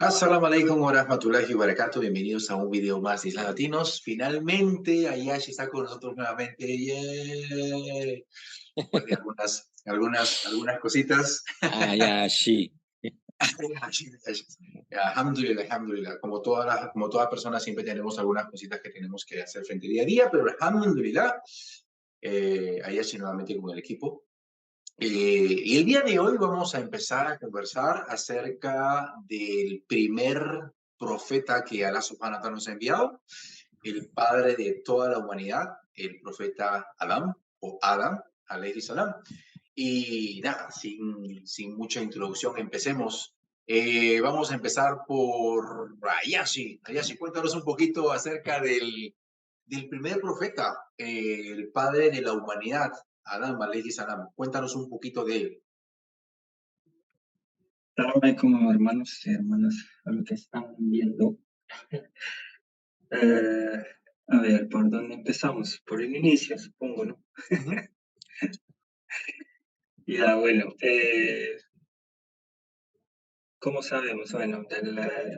Assalamu alaikum wa rahmatullahi wa barakatuh. Bienvenidos a un video más de Islas Latinos. Finalmente, Ayashi está con nosotros nuevamente. ¡Yeah! Después de algunas cositas. Ah, ya, sí. Alhamdulillah, alhamdulillah. Como toda persona, siempre tenemos algunas cositas que tenemos que hacer frente día a día, pero alhamdulillah, Ayashi nuevamente con el equipo. Y el día de hoy vamos a empezar a conversar acerca del primer profeta que Allah subhanahu wa ta'ala nos ha enviado, el padre de toda la humanidad, el profeta Adam o Adam, alayhi salam. Y nada, sin mucha introducción, empecemos. Vamos a empezar por Ayashi. Ayashi, cuéntanos un poquito acerca del primer profeta, el padre de la humanidad, Adam alayhi salam. Cuéntanos un poquito de él. Salam alaikum, hermanos y hermanas, a los que están viendo. Eh, a ver, ¿por dónde empezamos? Por el inicio, supongo, ¿no? Ya, bueno, ¿cómo sabemos? Bueno,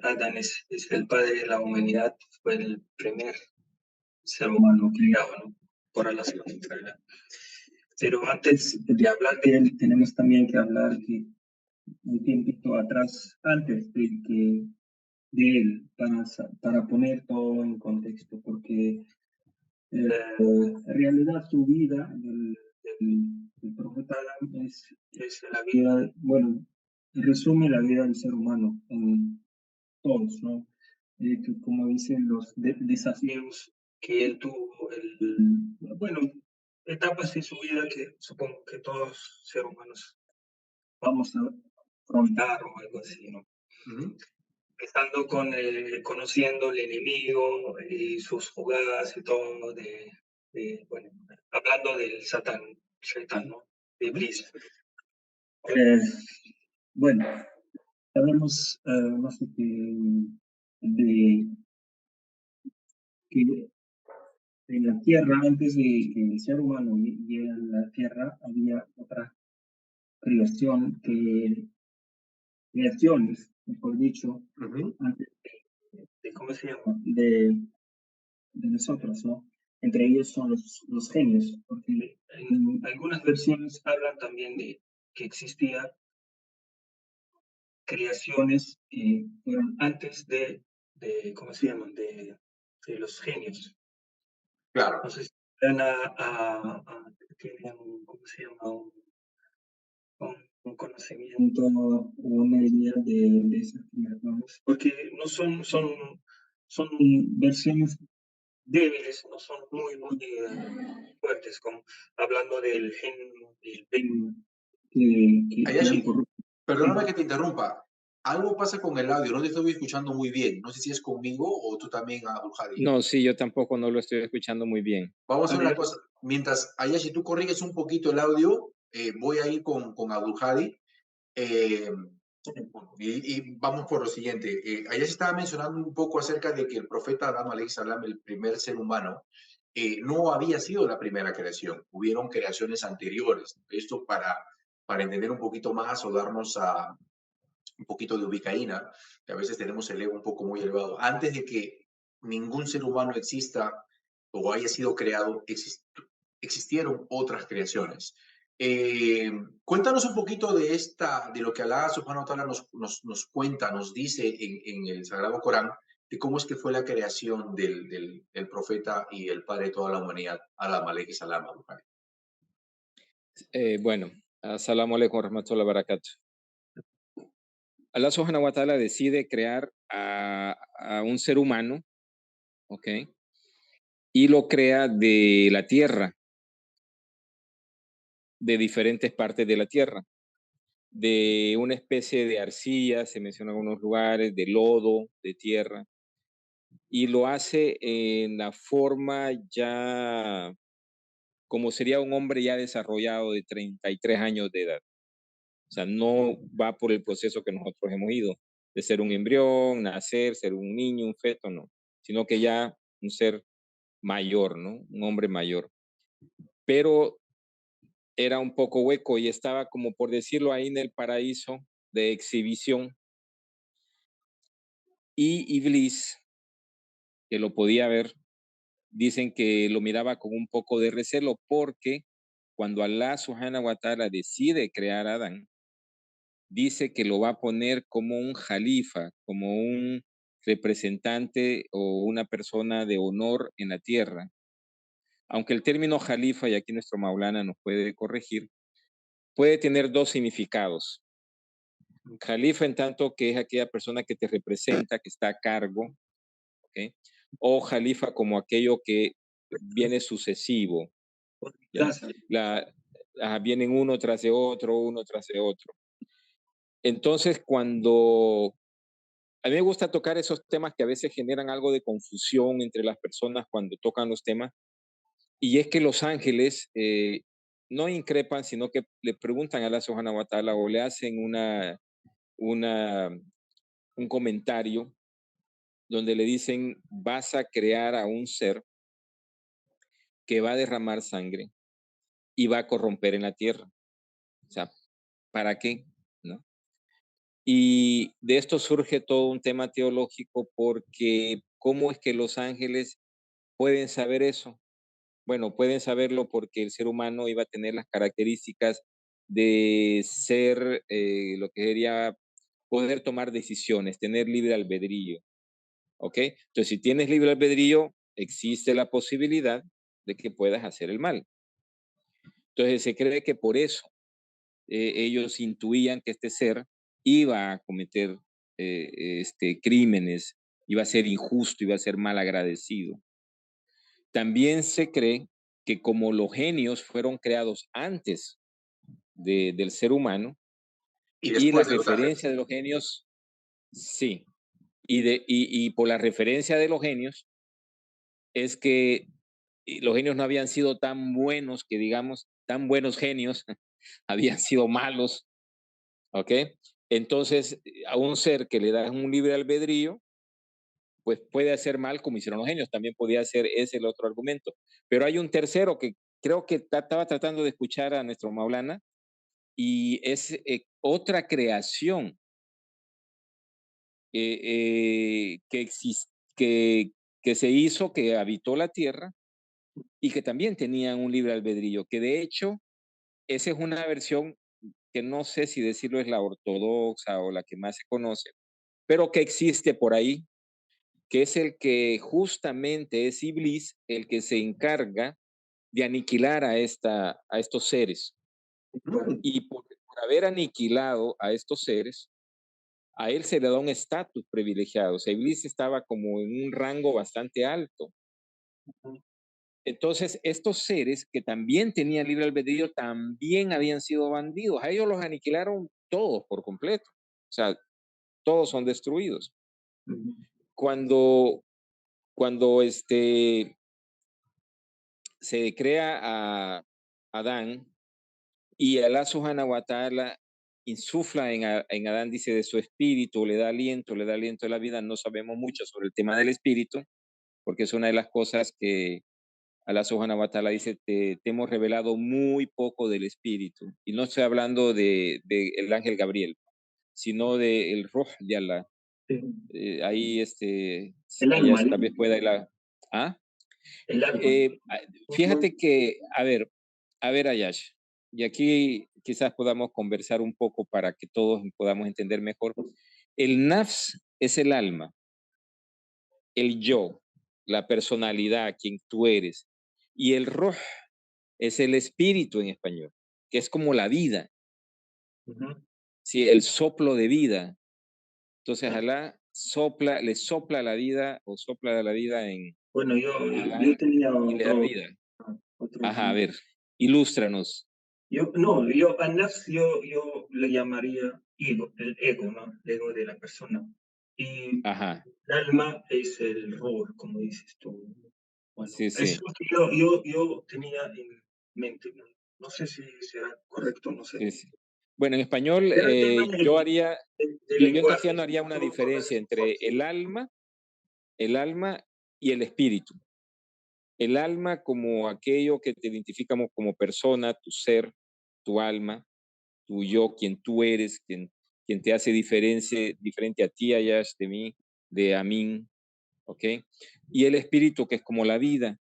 Adán es el padre de la humanidad, fue el primer ser humano criado, ¿no? Por Allah subhanahu wa ta'ala. Pero antes de hablar de él, tenemos también que hablar que un tiempito atrás, antes de él, para poner todo en contexto, porque en realidad su vida del profeta Adán es la vida, bueno, resume la vida del ser humano en todos, ¿no? Como dicen los desafíos que él tuvo, bueno, etapas de su vida que supongo que todos seres humanos vamos a afrontar o algo así, ¿no? Empezando con conociendo el enemigo y sus jugadas y todo, bueno, hablando del Satán, ¿no? De Iblis. Bueno, sabemos más de que en la Tierra, antes de que el ser humano llegue a la Tierra, había otra creaciones, mejor dicho, antes ¿cómo se llama? De nosotros, ¿no? Entre ellos son los genios, porque en algunas versiones hablan también de que existía creaciones que fueron antes ¿cómo se llaman? De los genios. Claro. No sé si van tienen, ¿cómo se llama? Un conocimiento, una idea de esas creaciones, porque no son versiones débiles, no son muy fuertes, como hablando del gen, del pen que eran Ayashi, corruptos. perdóname que te interrumpa. Algo pasa con el audio, no te estoy escuchando muy bien. No sé si es conmigo o tú también, Abdul Hadi. No, sí, yo tampoco no lo estoy escuchando muy bien. Vamos a A hacer una ver, cosa. Mientras, Ayashi, tú corriges un poquito el audio, voy a ir con Abdul Hadi. Eh, y vamos por lo siguiente. Ayashi estaba mencionando un poco acerca de que el profeta Adam alayhi salam, el primer ser humano, no había sido la primera creación. Hubieron creaciones anteriores. Esto para entender un poquito más o darnos a un poquito de ubicaína, que a veces tenemos el ego un poco muy elevado. Antes de que ningún ser humano exista o haya sido creado, existieron otras creaciones. Cuéntanos un poquito de lo que Allah subhanahu wa ta'ala nos cuenta, nos dice en el Sagrado Corán, de cómo es que fue la creación del profeta y el padre de toda la humanidad, Adam alayhi salam. Bueno, assalamu alaikum wa rahmatullahi wa barakatuh. Allah subhanahu wa ta'ala decide crear a un ser humano, ¿ok? Y lo crea de la tierra, de diferentes partes de la tierra, de una especie de arcilla, se menciona en algunos lugares, de lodo, de tierra, y lo hace en la forma ya como sería un hombre ya desarrollado de 33 años de edad. O sea, no va por el proceso que nosotros hemos ido, de ser un embrión, nacer, ser un niño, un feto, no, sino que ya un ser mayor, ¿no? Un hombre mayor. Pero era un poco hueco y estaba como por decirlo ahí en el paraíso de exhibición Y Iblis, que lo podía ver, dicen que lo miraba con un poco de recelo porque cuando Allah Subhanahu wa Ta'ala decide crear a Adán, dice que lo va a poner como un jalifa, como un representante o una persona de honor en la tierra. Aunque el término jalifa, y aquí nuestro Maulana nos puede corregir, puede tener dos significados. Jalifa en tanto que es aquella persona que te representa, que está a cargo, ¿ok? O jalifa como aquello que viene sucesivo, ¿ya? Vienen uno tras de otro, uno tras de otro. Entonces, cuando a mí me gusta tocar esos temas que a veces generan algo de confusión entre las personas cuando tocan los temas, y es que los ángeles no increpan, sino que le preguntan a Allah Subhanahu wa Ta'ala o le hacen una, un comentario donde le dicen, vas a crear a un ser que va a derramar sangre y va a corromper en la tierra. O sea, ¿para qué? ¿No? Y de esto surge todo un tema teológico porque ¿cómo es que los ángeles pueden saber eso? Bueno, pueden saberlo porque el ser humano iba a tener las características de ser lo que sería poder tomar decisiones, tener libre albedrío. ¿Ok? Entonces, si tienes libre albedrío, existe la posibilidad de que puedas hacer el mal. Entonces, se cree que por eso ellos intuían que este ser iba a cometer crímenes, iba a ser injusto, iba a ser mal agradecido. También se cree que como los genios fueron creados antes del ser humano Y y la después de los ángeles. referencia de los genios, sí, y por la referencia de los genios es que los genios no habían sido tan buenos que digamos, tan buenos genios, habían sido malos, ¿ok? Entonces, a un ser que le da un libre albedrío, pues puede hacer mal como hicieron los genios, también podía ser ese el otro argumento. Pero hay un tercero que creo que estaba tratando de escuchar a nuestro Maulana y es otra creación que, que se hizo, que habitó la tierra y que también tenían un libre albedrío, que de hecho esa es una versión que no sé si decirlo es la ortodoxa o la que más se conoce, pero que existe por ahí, que es el que justamente es Iblis el que se encarga de aniquilar a estos seres. Y por haber aniquilado a estos seres, a él se le da un estatus privilegiado. O sea, Iblis estaba como en un rango bastante alto. Entonces, estos seres que también tenían libre albedrío también habían sido bandidos. A ellos los aniquilaron todos por completo. O sea, todos son destruidos. Cuando, cuando se crea a Adán y Allah Subhanahu wa Ta'ala insufla en Adán, dice, de su espíritu, le da aliento de la vida. No sabemos mucho sobre el tema del espíritu, porque es una de las cosas que Allah Subhanahu wa Ta'ala dice, te hemos revelado muy poco del espíritu. Y no estoy hablando de el ángel Gabriel, sino del Ruh de Allah. Sí. Ahí, El alma, Ayash tal vez pueda ir a... ¿Ah? el alma. Fíjate que, a ver, Ayash, y aquí quizás podamos conversar un poco para que todos podamos entender mejor. El nafs es el alma, el yo, la personalidad, quien tú eres, y el ruh es el espíritu en español, que es como la vida, sí, el soplo de vida. Entonces, Alá sopla, le sopla la vida o sopla la vida en Bueno, yo Adán tenía y le da vida. otro Ajá, a punto. ver, ilústranos. Yo a nafs yo le llamaría ego, el ego, ¿no? El ego de la persona. Y Ajá, el alma es el rol, como dices tú. Bueno, sí, eso es sí, lo que yo tenía en mente. No, no sé si será correcto, no sé. sí, sí. Bueno, en español, Pero el tema del yo en lenguaje, castellano haría una son cosas diferencia entre porque el alma y el espíritu. El alma como aquello que te identificamos como persona, tu ser, tu alma, tu yo, quien tú eres, quien te hace diferente a ti, Ayash, de mí. de Amín, ¿ok? Y el espíritu, que es como la vida.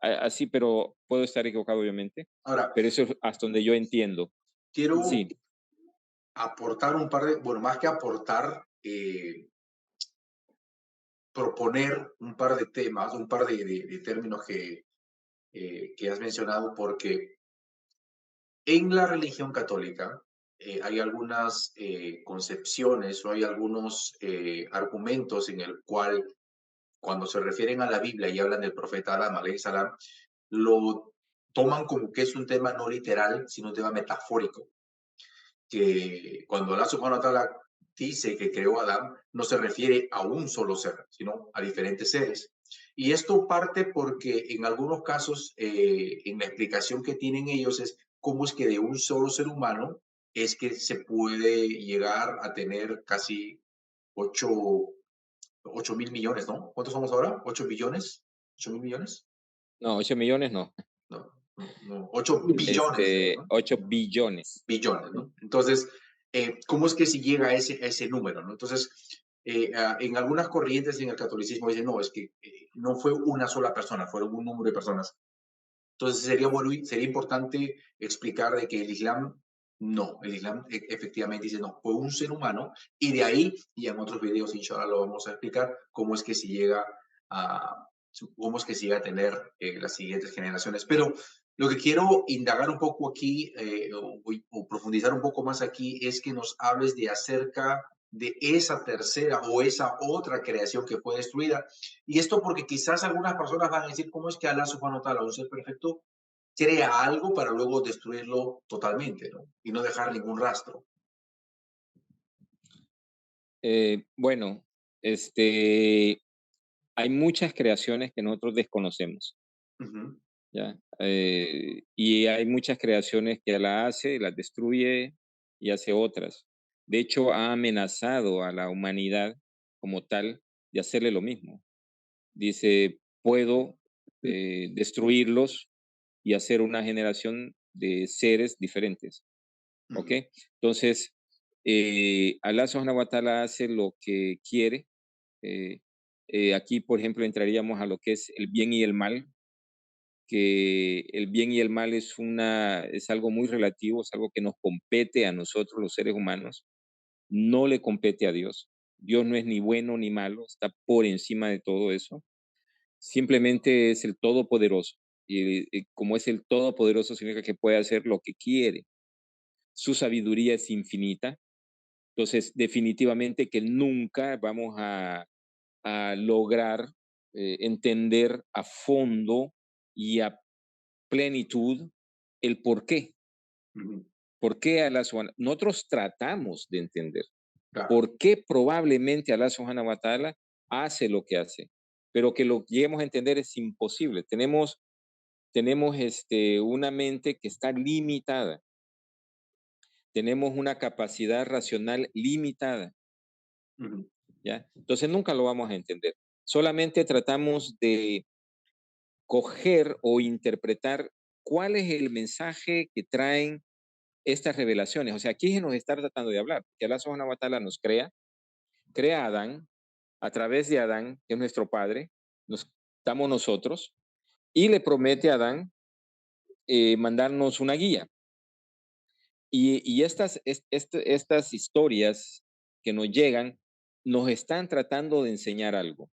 Así, pero puedo estar equivocado, obviamente. Ahora, Pero eso es hasta donde yo entiendo. quiero Sí, aportar un par de, bueno, más que aportar, proponer un par de temas, un par de términos que has mencionado, porque en la religión católica hay algunas concepciones o hay algunos argumentos en el cual cuando se refieren a la Biblia y hablan del profeta Adán, alayhi salam, lo toman como que es un tema no literal, sino un tema metafórico. Que cuando Allah subhanahu wa ta'ala dice que creó a Adán, no se refiere a un solo ser, sino a diferentes seres. Y esto parte porque en algunos casos, en la explicación que tienen ellos es cómo es que de un solo ser humano es que se puede llegar a tener casi 8, 8.000 millones, ¿no? ¿Cuántos somos ahora? ¿8 billones? ¿8.000 millones? no, 8 millones no. No, no, no, 8 billones, 8 billones. billones, ¿no? Entonces, ¿cómo es que se llega a ese número, ¿no? Entonces, en algunas corrientes en el catolicismo dicen, no, es que no fue una sola persona, fueron un número de personas. Entonces, sería, bueno, sería importante explicar de que el Islam, no, el Islam efectivamente dice, no, fue un ser humano, y de ahí, y en otros videos, inshallah, lo vamos a explicar, cómo es que se llega a, cómo es que se llega a tener las siguientes generaciones. Pero lo que quiero indagar un poco aquí, o profundizar un poco más aquí, es que nos hables de acerca de esa tercera o esa otra creación que fue destruida. Y esto porque quizás algunas personas van a decir, ¿cómo es que Allah subhanahu wa ta'ala, un ser perfecto, crea algo para luego destruirlo totalmente, ¿no? Y no dejar ningún rastro. Bueno, hay muchas creaciones que nosotros desconocemos, Ujú, ¿ya? Y hay muchas creaciones que la hace, las destruye y hace otras. De hecho, ha amenazado a la humanidad como tal de hacerle lo mismo. Dice, puedo destruirlos y hacer una generación de seres diferentes, ¿ok? ujú, Entonces, Allah subhanahu wa ta'ala hace lo que quiere. eh, Aquí, por ejemplo, entraríamos a lo que es el bien y el mal, que el bien y el mal es algo muy relativo, es algo que nos compete a nosotros, los seres humanos, no le compete a Dios. Dios no es ni bueno ni malo, está por encima de todo eso. Simplemente es el Todopoderoso. Y como es el Todopoderoso, significa que puede hacer lo que quiere. Su sabiduría es infinita. Entonces, definitivamente que nunca vamos a lograr entender a fondo y a plenitud el por qué. ujú. ¿Por qué Allah Subhanahu? Nosotros tratamos de entender Claro. por qué probablemente Allah Subhanahu wa Ta'ala hace lo que hace, pero que lo lleguemos a entender es imposible. Tenemos una mente que está limitada, tenemos una capacidad racional limitada, Ujú, ¿ya? Entonces nunca lo vamos a entender. Solamente tratamos de coger o interpretar cuál es el mensaje que traen estas revelaciones. O sea, aquí se nos está tratando de hablar, que Allah Subhanahu wa Ta'ala nos crea a Adán, a través de Adán, que es nuestro padre, nos estamos nosotros, y le promete a Adán mandarnos una guía. Y estas historias que nos llegan nos están tratando de enseñar algo.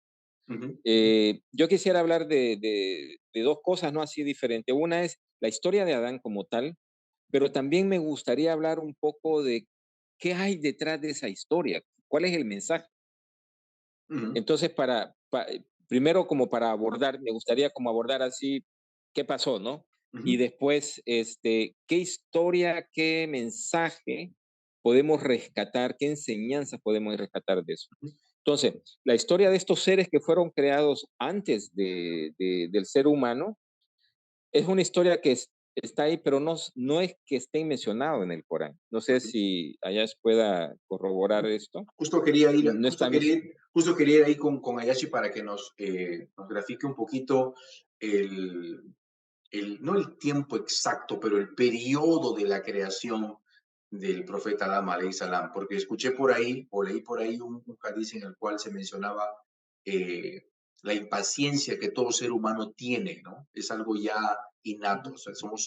ujú, ujú, Yo quisiera hablar de dos cosas, ¿no? Así diferente. Una es la historia de Adán como tal, pero también me gustaría hablar un poco de qué hay detrás de esa historia, cuál es el mensaje. ujú, Entonces, primero como para abordar, me gustaría como abordar así qué pasó, ¿no? Y ujú, después, qué historia, qué mensaje podemos rescatar, qué enseñanzas podemos rescatar de eso. ujú, Entonces, la historia de estos seres que fueron creados antes del ser humano es una historia que está ahí, pero no es que esté mencionado en el Corán. No sé ujú. si Ayash pueda corroborar esto. Justo quería ir, No está mencionado. justo quería ir ahí con Ayashi para que nos grafique un poquito no el tiempo exacto, pero el periodo de la creación del profeta Adán alayhi salam, porque escuché por ahí, o leí por ahí un hadiz en el cual se mencionaba la impaciencia que todo ser humano tiene, ¿no? Es algo ya innato, o sea, somos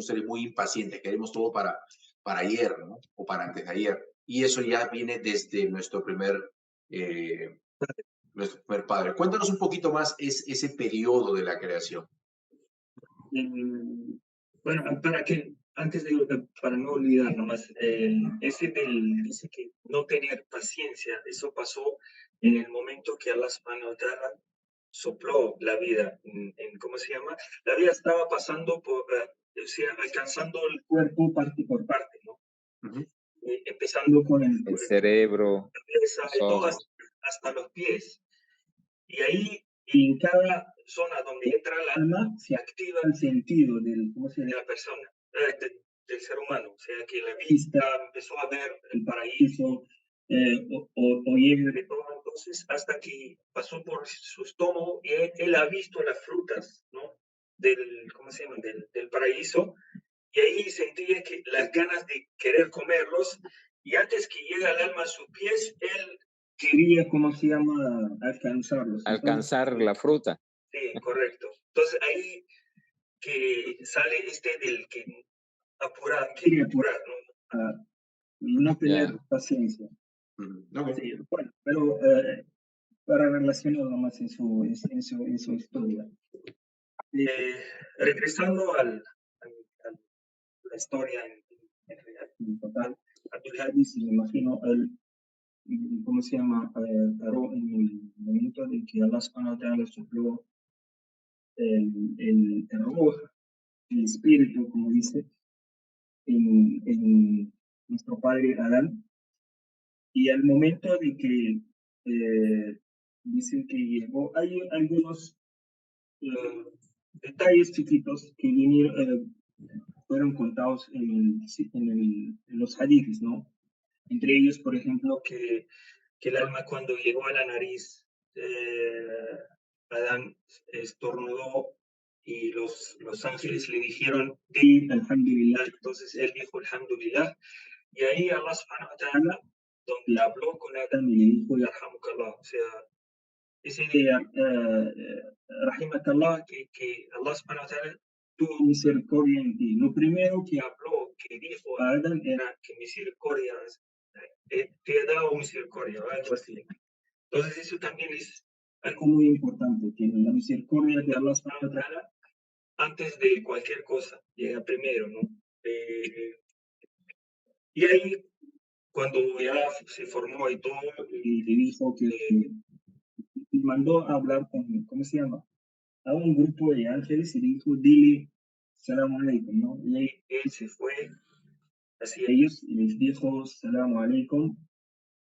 seres muy impacientes, queremos todo para ayer, ¿no? O para antes de ayer. Y eso ya viene desde nuestro primer padre. Cuéntanos un poquito más ese periodo de la creación. Bueno, para no olvidar nomás, dice que no tener paciencia, eso pasó en el momento que Allah subhanahu wa ta'ala sopló la vida, ¿cómo se llama? La vida estaba pasando o sea, alcanzando el cuerpo parte por parte, ¿no? Empezando con el cerebro, la cabeza, todo hasta los pies. Y ahí, en cada zona donde entra el alma, se activa el sentido de la persona, del ser humano. O sea, que la vista empezó a ver el paraíso, oír de todo. Entonces, hasta que pasó por su estómago y él ha visto las frutas, ¿no? ¿Cómo se llama? Del paraíso. Y ahí sentía que las ganas de querer comerlos. Y antes que llegue el alma a sus pies, él quería, ¿cómo se llama?, alcanzarlos. Alcanzar la fruta. Sí, correcto. Entonces ahí que sale del que quiere apurar, ¿no? Y no tener paciencia. Okay. Sí, bueno, pero para relacionarlo más en su historia. Regresando a la historia en total, Abdul Hadi, si me imagino, ¿cómo se llama? Paró en el momento de que Allah subhanahu wa ta'ala sopló el ruh, el espíritu, como dice, en nuestro padre Adán. Y al momento de que dicen que llegó, hay algunos detalles chiquitos que fueron contados en los hadiths, ¿no? Entre ellos, por ejemplo, que el alma cuando llegó a la nariz, Adán estornudó y los ángeles le dijeron, di alhamdulillah. Entonces él dijo alhamdulillah. Y ahí Allah subhanahu wa ta'ala, donde habló con Adán y le dijo, yarhamukallah. O sea, ese de rahimakallah, que Allah subhanahu wa ta'ala tuvo misericordia en ti. Lo primero que habló, que dijo a Adán era que misericordia, te he dado misericordia, algo así. Entonces eso también es algo muy importante, que la misericordia de Allah subhanahu wa ta'ala, antes de cualquier cosa, llega primero, ¿no? Y ahí, cuando ya se formó y todo, y le dijo que mandó a hablar con, ¿cómo se llama?, a un grupo de ángeles y le dijo, dile, salam alaikum, ¿no? Y él se fue hacia ellos y les dijo, salam alaikum,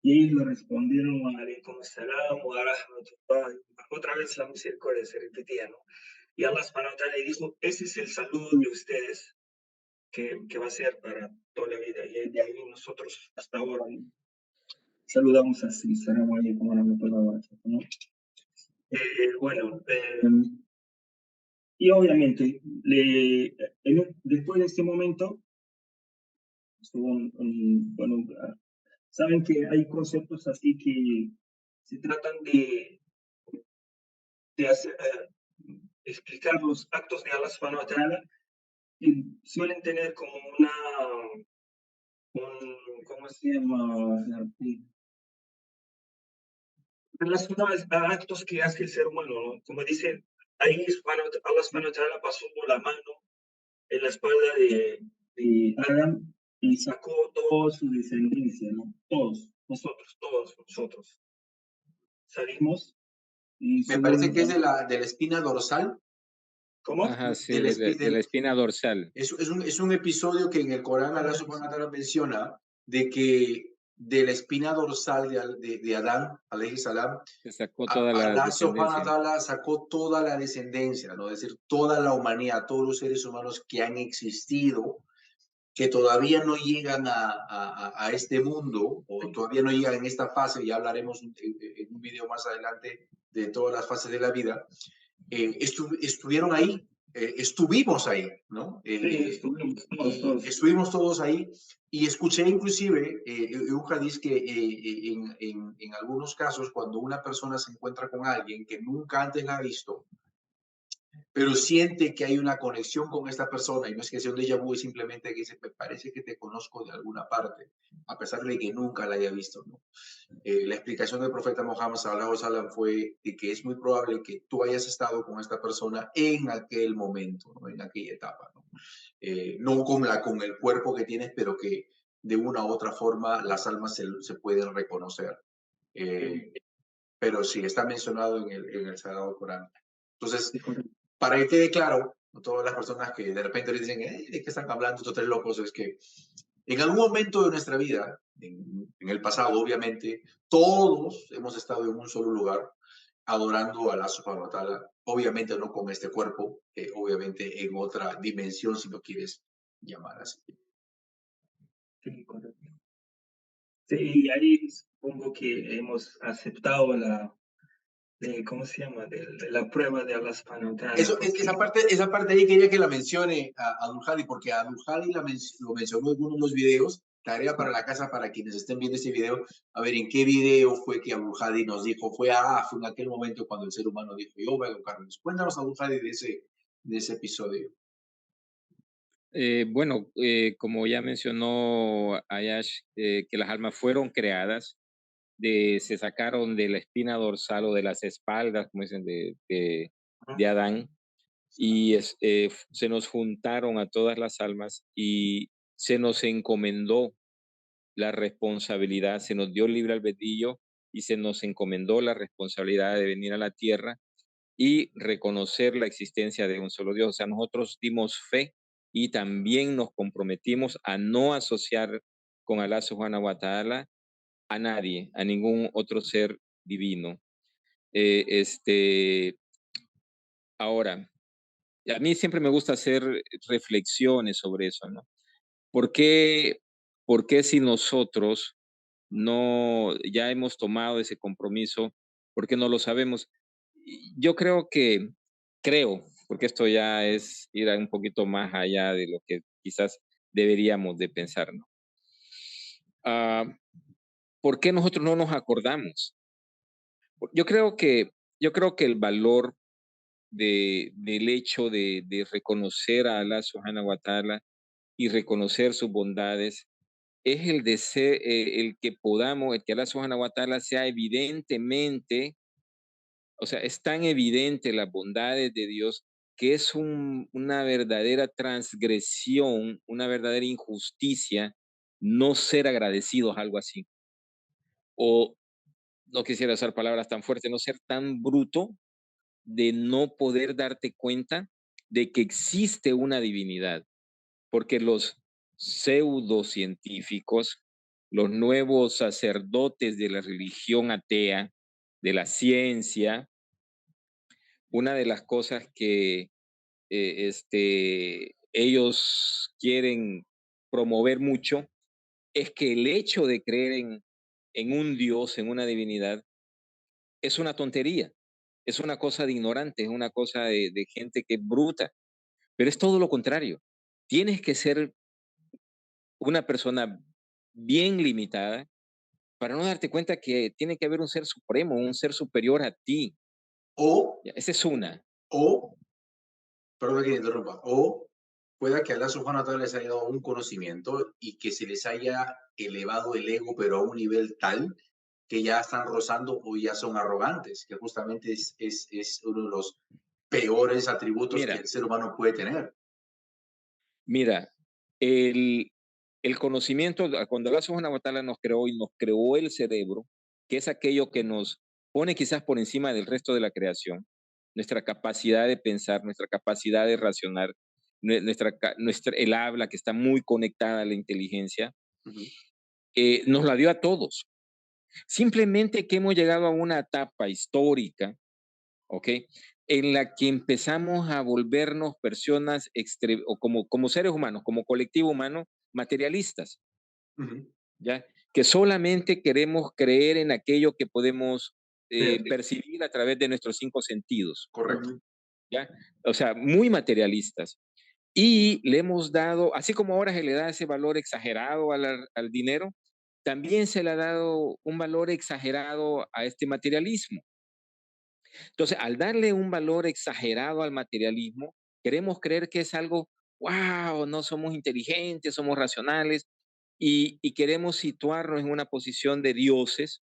y ellos le respondieron, alaikum salam wa rahmatullah. Otra vez la misericordia se repetía, ¿no? Y Allah subhanahu wa ta'ala le dijo, ese es el saludo de ustedes que va a ser para toda la vida. Y de ahí nosotros hasta ahora saludamos así, salam alaikum wa rahmatullah, ¿no? Bueno, y obviamente, después de este momento, bueno, saben que hay conceptos así que se tratan de explicar los actos de Allah subhanahu wa ta'ala, y suelen tener como ¿cómo se llama? Relacionados a actos que hace el ser humano, ¿no? Como dicen, ahí Allah subhanahu wa ta'ala pasó la mano en la espalda de Adán y sacó toda su descendencia, ¿no? Todos nosotros salimos. Y me parece que es de la espina dorsal. ¿Cómo? Ajá, sí, de la espina dorsal. Es un episodio que en el Corán Allah subhanahu wa ta'ala menciona de que de la espina dorsal de Adán, alayhi salam, se sacó toda la Allah descendencia. subhanahu wa ta'ala sacó toda la descendencia, ¿no? Es decir, toda la humanidad, todos los seres humanos que han existido, que todavía no llegan a este mundo, o todavía no llegan en esta fase, ya hablaremos en un video más adelante de todas las fases de la vida, estuvieron ahí, estuvimos ahí, ¿no? Sí, estuvimos todos. Estuvimos todos ahí y escuché inclusive un hadiz que en algunos casos cuando una persona se encuentra con alguien que nunca antes la ha visto, pero siente que hay una conexión con esta persona y no es que sea un déjà vu, es simplemente que dice, me parece que te conozco de alguna parte, a pesar de que nunca la haya visto, ¿no? La explicación del profeta Muhammad sallallahu alaihi wasallam fue de que es muy probable que tú hayas estado con esta persona en aquel momento, ¿no? En aquella etapa, ¿no? No con el cuerpo que tienes, pero que de una u otra forma las almas se pueden reconocer. Sí, Eh, pero sí, está mencionado en el Sagrado Corán. Entonces, sí, correcto. para que quede claro, a todas las personas que de repente dicen, ¿de qué están hablando estos tres locos? Es que en algún momento de nuestra vida, en el pasado, obviamente, todos hemos estado en un solo lugar adorando a Allah subhanahu wa ta'ala, obviamente no con este cuerpo, obviamente en otra dimensión, si lo quieres llamar así. Sí, correcto. Sí, y ahí supongo que hemos aceptado ¿cómo se llama? De la prueba de Allah Subhanahu wa Ta'ala, porque Esa parte ahí quería que la mencione a Abdul Hadi, porque Abdul Hadi lo mencionó en uno de los videos, tarea para la casa para quienes estén viendo este video, a ver en qué video fue que Abdul Hadi nos dijo, fue en aquel momento cuando el ser humano dijo, yo voy a educarnos. Cuéntanos, Abdul Hadi, de ese episodio. Bueno, como ya mencionó Ayash, que las almas fueron creadas, se sacaron de la espina dorsal o de las espaldas, como dicen, de Adán, y se nos juntaron a todas las almas y se nos encomendó la responsabilidad, se nos dio libre albedrío y se nos encomendó la responsabilidad de venir a la tierra y reconocer la existencia de un solo Dios. O sea, nosotros dimos fe y también nos comprometimos a no asociar con Allah subhanahu wa ta'ala a nadie, a ningún otro ser divino. Eh, este, Ahora, a mí siempre me gusta hacer reflexiones sobre eso, ¿no? ¿Por qué, por qué si nosotros no ya hemos tomado ese compromiso, por qué no lo sabemos? Yo creo, porque esto ya es ir un poquito más allá de lo que quizás deberíamos de pensar, ¿no? Ah, ¿Por qué nosotros no nos acordamos? Yo creo que, yo creo que el valor del hecho de reconocer a Allah subhanahu wa ta'ala y reconocer sus bondades es el de ser, el que podamos, el que Allah subhanahu wa ta'ala sea evidentemente, o sea, es tan evidente las bondades de Dios que es una verdadera transgresión, una verdadera injusticia no ser agradecidos, algo así. O no quisiera usar palabras tan fuertes, no ser tan bruto de no poder darte cuenta de que existe una divinidad, porque los pseudocientíficos, los nuevos sacerdotes de la religión atea, de la ciencia, una de las cosas que ellos quieren promover mucho es que el hecho de creer en un Dios, en una divinidad, es una tontería, es una cosa de ignorante, es una cosa de gente que es bruta, pero es todo lo contrario. Tienes que ser una persona bien limitada para no darte cuenta que tiene que haber un ser supremo, un ser superior a ti. O, Esa es una. o, perdón que te interrumpa, o pueda que Allah subhanahu wa ta'ala les haya dado un conocimiento y que se les haya elevado el ego, pero a un nivel tal que ya están rozando o ya son arrogantes, que justamente es uno de los peores atributos que Mira, el ser humano puede tener. mira, el, el conocimiento, cuando Allah subhanahu wa ta'ala nos creó y nos creó el cerebro, que es aquello que nos pone quizás por encima del resto de la creación, nuestra capacidad de pensar, nuestra capacidad de racionar, el habla que está muy conectada a la inteligencia, Uh -huh. nos la dio a todos. Simplemente que hemos llegado a una etapa histórica, ¿ok? En la que empezamos a volvernos personas o como seres humanos, como colectivo humano, materialistas, Uh -huh. ¿ya? Que solamente queremos creer en aquello que podemos sí, percibir a través de nuestros cinco sentidos. Correcto. ¿ya? O sea, muy materialistas. Y le hemos dado, así como ahora se le da ese valor exagerado al dinero, también se le ha dado un valor exagerado a este materialismo. Entonces, al darle un valor exagerado al materialismo, queremos creer que es algo, wow, no somos inteligentes, somos racionales y queremos situarnos en una posición de dioses.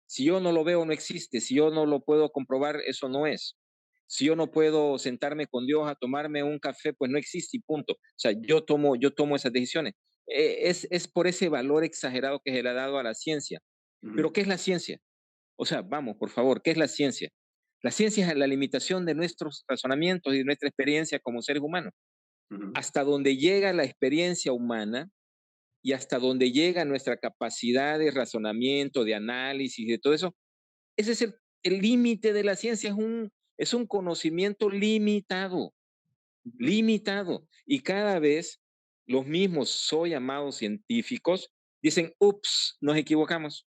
Si yo no lo veo, no existe. Si yo no lo puedo comprobar, eso no es. Si yo no puedo sentarme con Dios a tomarme un café, pues no existe y punto. O sea, yo tomo esas decisiones. Es por ese valor exagerado que se le ha dado a la ciencia. Pero Ujú, ¿qué es la ciencia? O sea, vamos, por favor, ¿qué es la ciencia? La ciencia es la limitación de nuestros razonamientos y de nuestra experiencia como seres humanos. ujú, Hasta donde llega la experiencia humana y hasta donde llega nuestra capacidad de razonamiento, de análisis, de todo eso, ese es el límite de la ciencia, es un conocimiento limitado, ujú, limitado. Y cada vez los mismos soy llamados científicos dicen, ups, nos equivocamos.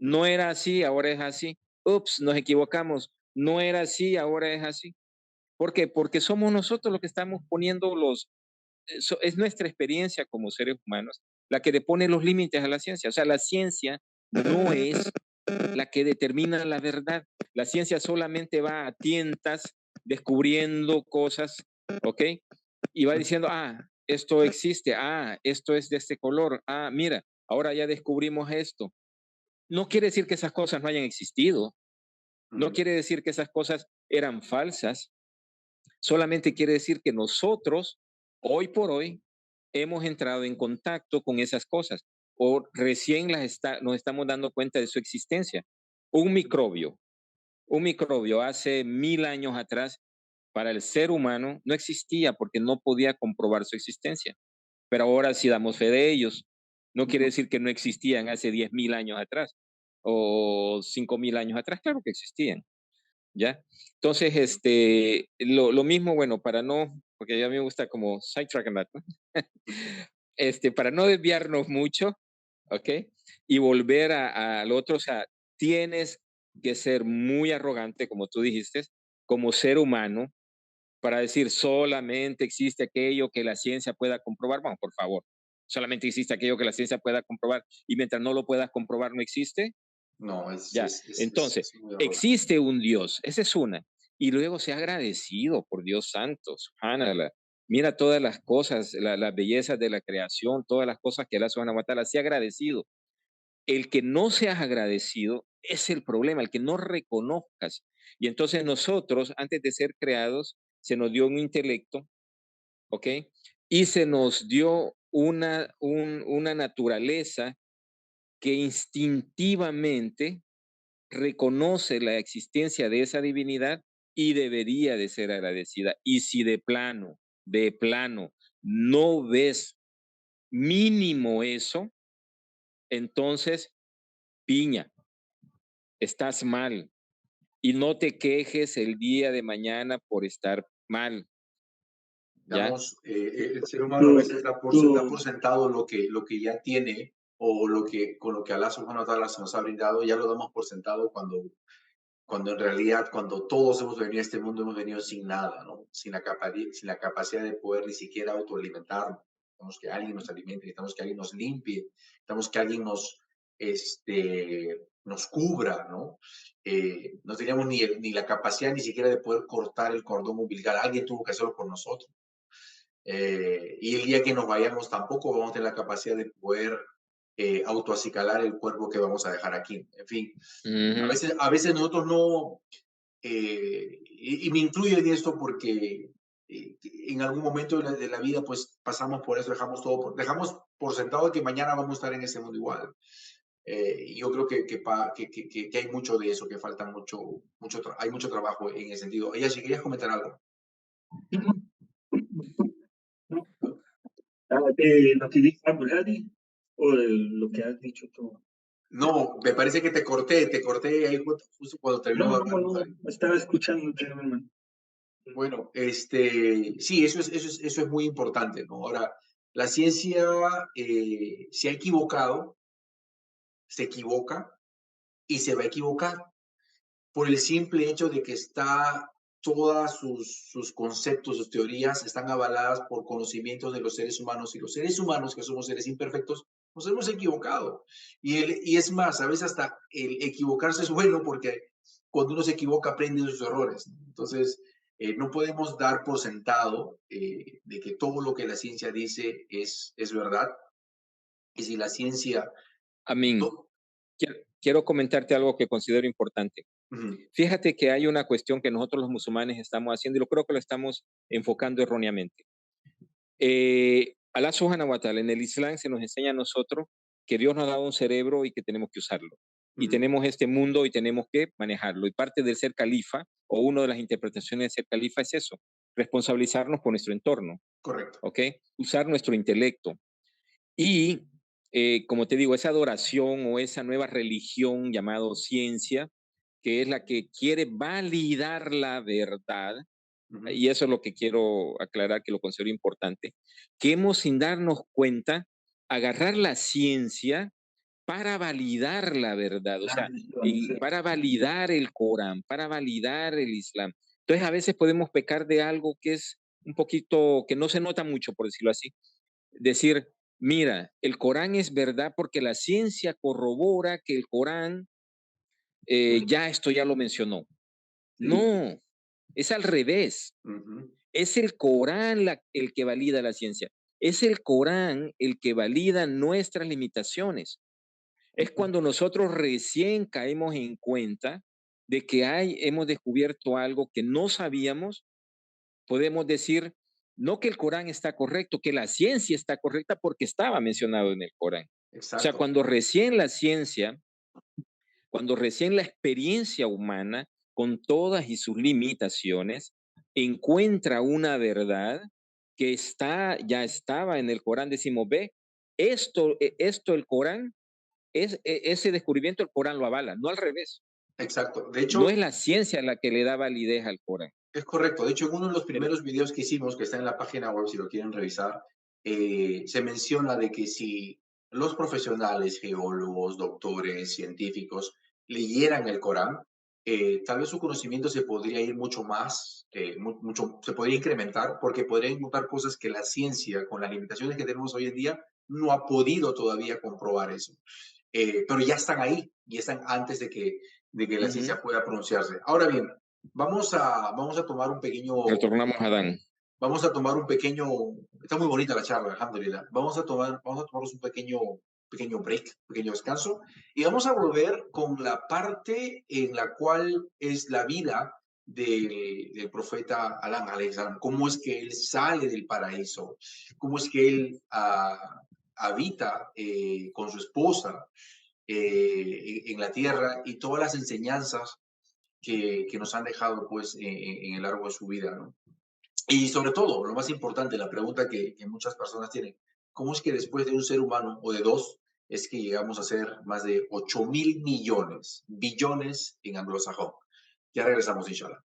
No era así, ahora es así. Ups, nos equivocamos. No era así, ahora es así. ¿Por qué? Porque somos nosotros los que estamos poniendo es nuestra experiencia como seres humanos la que le pone los límites a la ciencia. O sea, la ciencia no es la que determina la verdad. La ciencia solamente va a tientas descubriendo cosas, ¿ok? Y va diciendo, esto existe, esto es de este color, mira, ahora ya descubrimos esto. No quiere decir que esas cosas no hayan existido, no ujú. quiere decir que esas cosas eran falsas, solamente quiere decir que nosotros, hoy por hoy, hemos entrado en contacto con esas cosas o recién nos estamos dando cuenta de su existencia. Un microbio, un microbio hace 1000 años atrás para el ser humano no existía porque no podía comprobar su existencia, pero ahora sí damos fe de ellos. No quiere decir que no existían hace 10.000 años atrás o 5.000 años atrás, claro que existían. ¿Ya? Entonces, lo mismo, bueno, porque ya me gusta como sidetrack and that, ¿no? Para no desviarnos mucho, ¿ok? Y volver al otro, o sea, tienes que ser muy arrogante, como tú dijiste, como ser humano, para decir solamente existe aquello que la ciencia pueda comprobar. Bueno, por favor, solamente existe aquello que la ciencia pueda comprobar y mientras no lo puedas comprobar no existe. No, Ya, entonces, es muy arrogante. existe un Dios, esa es una. Y luego sea agradecido por Dios santo, subhanallah. Mira todas las cosas, las bellezas de la creación, todas las cosas que Allah subhanahu wa ta'ala, sea agradecido. El que no seas agradecido es el problema, el que no reconozcas. Y entonces nosotros, antes de ser creados, se nos dio un intelecto, ¿ok? Y se nos dio una naturaleza que instintivamente reconoce la existencia de esa divinidad y debería de ser agradecida. Y si de plano, no ves mínimo eso, entonces, piña, estás mal. Y no te quejes el día de mañana por estar mal, ¿ya? Digamos, el ser humano a Tú, veces da por tú, sentado lo que ya tiene o con lo que Allah subhanahu wa ta'ala se nos ha brindado, ya lo damos por sentado cuando en realidad, cuando todos hemos venido a este mundo, hemos venido sin nada, ¿no? Sin la capacidad de poder ni siquiera autoalimentarnos. Necesitamos que alguien nos alimente, necesitamos que alguien nos limpie, necesitamos que alguien nos cubra, ¿no? No teníamos ni la capacidad ni siquiera de poder cortar el cordón umbilical. Alguien tuvo que hacerlo por nosotros. Y el día que nos vayamos tampoco vamos a tener la capacidad de poder autoacicalar el cuerpo que vamos a dejar aquí. En fin, Ujú. a veces nosotros no, y me incluyo en esto porque en algún momento de la vida pues pasamos por eso, dejamos por sentado que mañana vamos a estar en ese mundo igual. Y yo creo que hay mucho de eso, que falta hay mucho trabajo en ese sentido. Ella, si querías comentar algo. no, de lo que dijo Abu Hadi o de lo que has dicho tú. No, me parece que te corté ahí justo cuando terminó de No, hablar no, no, Buhari. estaba escuchándote, hermano. Bueno, sí, eso es muy importante, ¿no? Ahora, la ciencia se ha equivocado, se equivoca y se va a equivocar por el simple hecho de que está todas sus conceptos, sus teorías están avaladas por conocimientos de los seres humanos, y los seres humanos, que somos seres imperfectos, nos hemos equivocado. Y es más, a veces hasta el equivocarse es bueno, porque cuando uno se equivoca aprende de sus errores. Entonces, no podemos dar por sentado de que todo lo que la ciencia dice es verdad. Y si la ciencia... Amén. No, Quiero comentarte algo que considero importante. ujú, Fíjate que hay una cuestión que nosotros los musulmanes estamos haciendo y lo creo que lo estamos enfocando erróneamente. Alá Subhanahu wa Ta'ala, en el Islam se nos enseña a nosotros que Dios nos ha dado un cerebro y que tenemos que usarlo. Y ujú, tenemos este mundo y tenemos que manejarlo. Y parte del ser califa, o una de las interpretaciones de ser califa es eso, responsabilizarnos por nuestro entorno, correcto. ¿ok? Usar nuestro intelecto. Y, como te digo, esa adoración o esa nueva religión llamado ciencia, que es la que quiere validar la verdad, Ujú, y eso es lo que quiero aclarar, que lo considero importante, que hemos sin darnos cuenta agarrar la ciencia para validar la verdad, o La sea, religión, sí. para validar el Corán, para validar el Islam. Entonces, a veces podemos pecar de algo que es un poquito, que no se nota mucho, por decirlo así. Decir, mira, el Corán es verdad porque la ciencia corrobora que el Corán, ujú, ya esto ya lo mencionó. sí, No, es al revés. ujú, Es el Corán el que valida la ciencia. Es el Corán el que valida nuestras limitaciones. Es ujú, cuando nosotros recién caemos en cuenta de que hemos descubierto algo que no sabíamos, podemos decir, no que el Corán está correcto, que la ciencia está correcta porque estaba mencionado en el Corán. O sea, exacto. cuando recién la experiencia humana, con todas y sus limitaciones, encuentra una verdad que ya estaba en el Corán, decimos, ve, esto el Corán, ese descubrimiento el Corán lo avala, no al revés. Exacto. De No hecho, es la ciencia la que le da validez al Corán. es correcto. De hecho, en uno de los Pero, primeros videos que hicimos, que está en la página web, si lo quieren revisar, se menciona de que si los profesionales, geólogos, doctores, científicos, leyeran el Corán, tal vez su conocimiento se podría ir mucho más, mucho, se podría incrementar, porque podrían encontrar cosas que la ciencia, con las limitaciones que tenemos hoy en día, no ha podido todavía comprobar eso. Pero ya están ahí, y están antes de que la ujú, ciencia pueda pronunciarse. Ahora bien, vamos a tomar un pequeño, retornamos a Adán. vamos a tomar un pequeño, está muy bonita la charla, alhamdulillah. Vamos a tomarnos un pequeño break, pequeño descanso, y vamos a volver con la parte en la cual es la vida del profeta Adán, alayhi salam. Cómo es que él sale del paraíso, cómo es que él habita con su esposa en la tierra, y todas las enseñanzas que nos han dejado pues en el largo de su vida, ¿no? Y sobre todo, lo más importante, la pregunta que muchas personas tienen, ¿cómo es que después de un ser humano o de dos, es que llegamos a ser más de 8.000 millones, billones en anglosajón? Ya regresamos, inshallah.